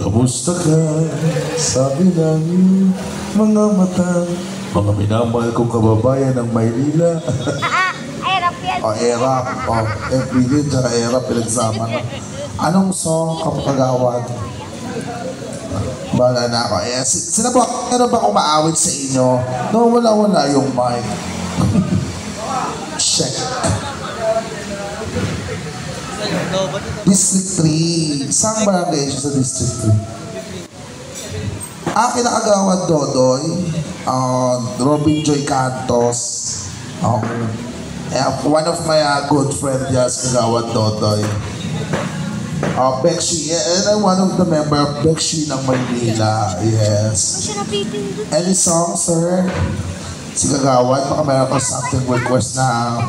Kamusta ka? Sabi ng mga mata, mga minamahal kong kababayan ng Maynila. Erap yan. O, Erap. O, FBD tsaka Erap pinagsama na. Anong song kapagawad? Bala na ako. Eh, sino ba, ano ba kumaawit sa inyo? No, wala yung mic. Check. District 3. Saan barangay siya sa District 3? Kinakagawad Dodoy. Robin Joy Cantos. One of my good friend yes, kagawad Dodoy. Bekshi, and one of the member of Bekshi ng Maynila. Yes. Any song, sir? Si Kagawad, baka meron ko something request na.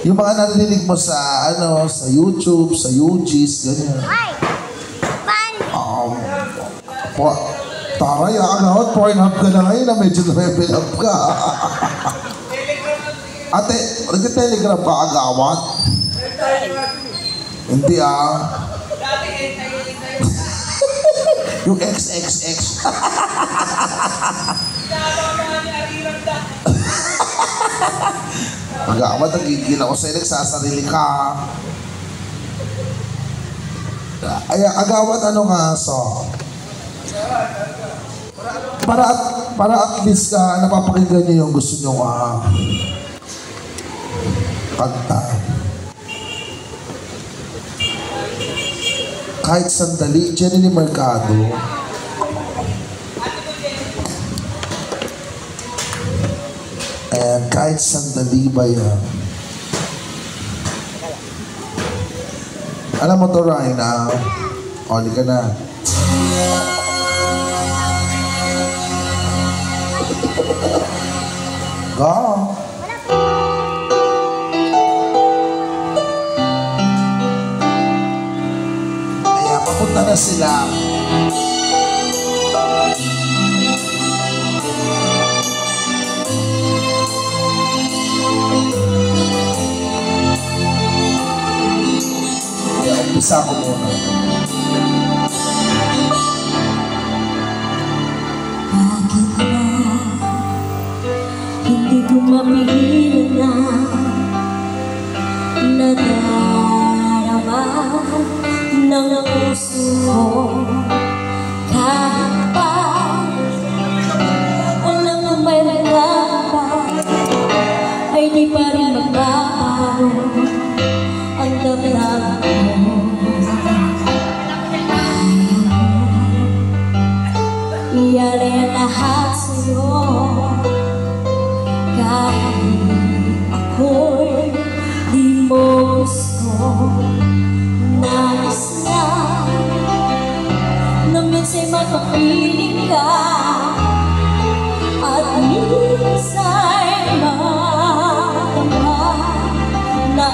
Yung mga narinig mo sa sa YouTube, sa UGs, ganyan. Taray, Kagawad, porn-up ka na ngayon na medyo level up ka. Ate, nag-telegram ba, Kagawad? Hindi yung XXX. Kagawad, nagigil ako sa'yo, nagsasarili ka. Ay, Kagawad, ano nga song? Para at least napapakinggan niyo yung gusto niyo kanta. Kahit sandali, Jenny Mercado. And kahit sandali ba yan? Alam mo to, Ryan, oli ka na. Go! Papunta na sila. Kaya umpisa ko muna. Bakit ba hindi ko mapigilan na nadarama ng puso ko kahit pa alam mo may nagkapa ay di pa rin magbabago ang damdamin ko. Iyari lahat sa'yo kahit ako'y di mo gusto. Nais na minsan mapapiling ka at minsan matama na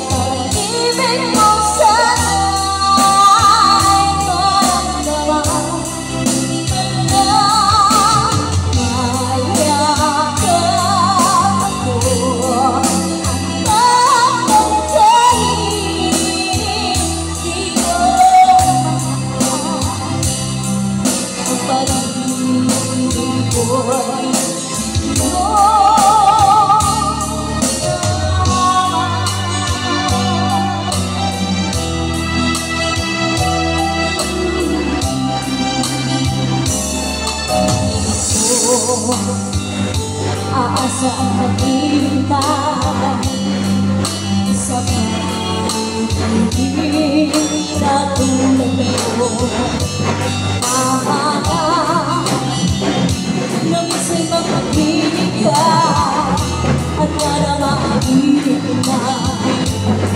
pag-ibig mo sana'y maramdaman aasa ang maghintay sa pag-ibig na tulad mo. Mahanap na minsan mapapilig ka at para makikinig na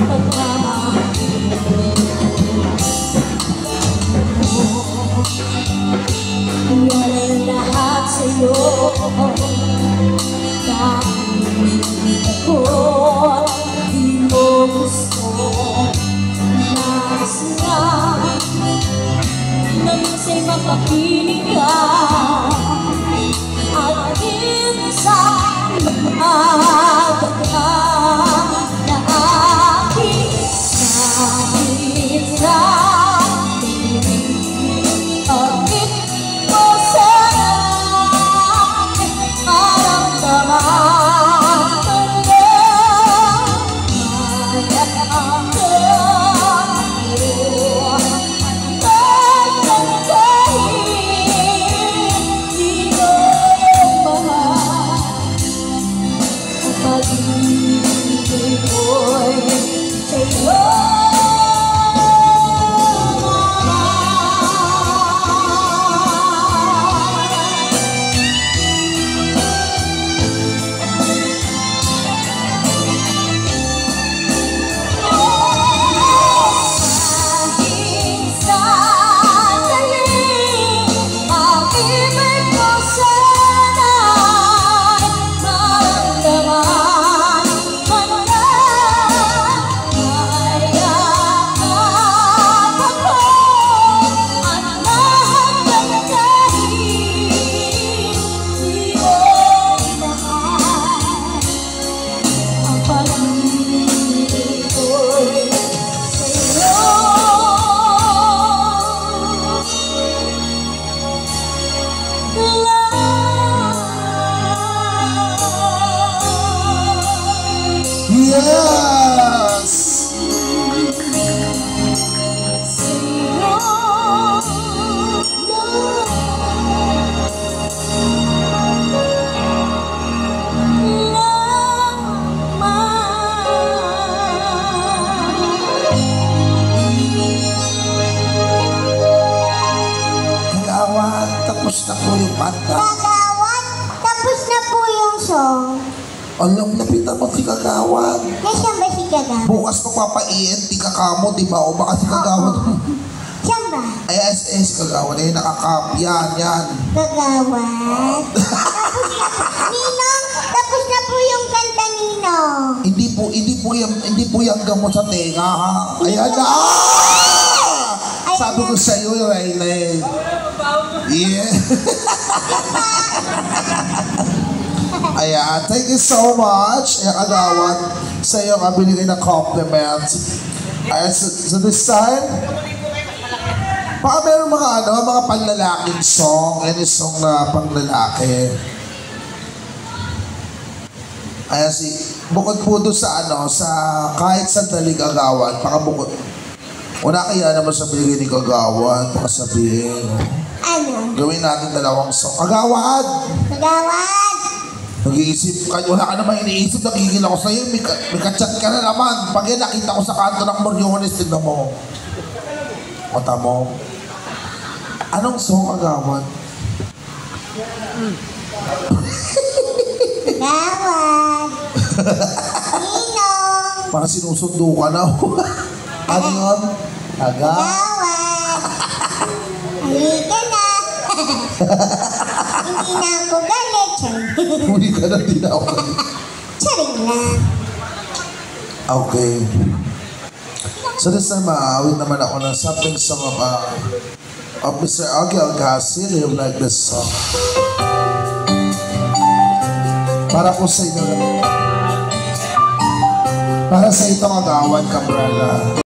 pagmamahal mo. Iyan lahat sa'yo kahit ako di mo gusto. Nais na minsan mapapilig pag-ibig ko'y sa'yo. Yes! Kagawad, tapos na po yung kanta. Kagawad, tapos na po yung song. Alam, lapitan mo si Kagawad. Nasaan ba si Kagawad? Bukas magpapaiit, di ka kamo, di ba? O baka si Kagawad. Saan ba? Ay, si Kagawad. Ay, nakakap. Yan. Kagawad. Ninong, tapos na po yung kanta, Ninong. Hindi po yung gamot sa tenga, ha? Ayan na! Sabi ko sa iyo, Raylay. Yeah. Ayan, thank you so much. Ayan, Kagawad. Sa iyo ang binigay na compliment. Ayan, so this time, baka meron mga panlalaking song, any song na panglalaki. Ayan, bukod po doon sa sa kahit sandali Kagawad, baka bukod. Una kaya naman sa binigay ni Kagawad, baka sabihin, Ano? gawin natin dalawang song. Kagawad! Kagawad! Nag-iisip ka, wala ka naman iniisip, nagigil ako sa'yo, may kachat ka na naman. Pag yan, nakita ko sa kanto ng Moriones, tignan mo. Mata mo. Anong song, Kagawad? Kagawad! Ninong! Para sinusundo ka na. Ano yun? Kagawad! Halika na! Hindi na ako galit. Huli ka na din ako. Charing lang. Okay. So this time, maawit naman ako ng something song of Mr. Augie Alcacil. You like this song? Para po sa inyo. Para sa ito, Kagawad, Cabrera.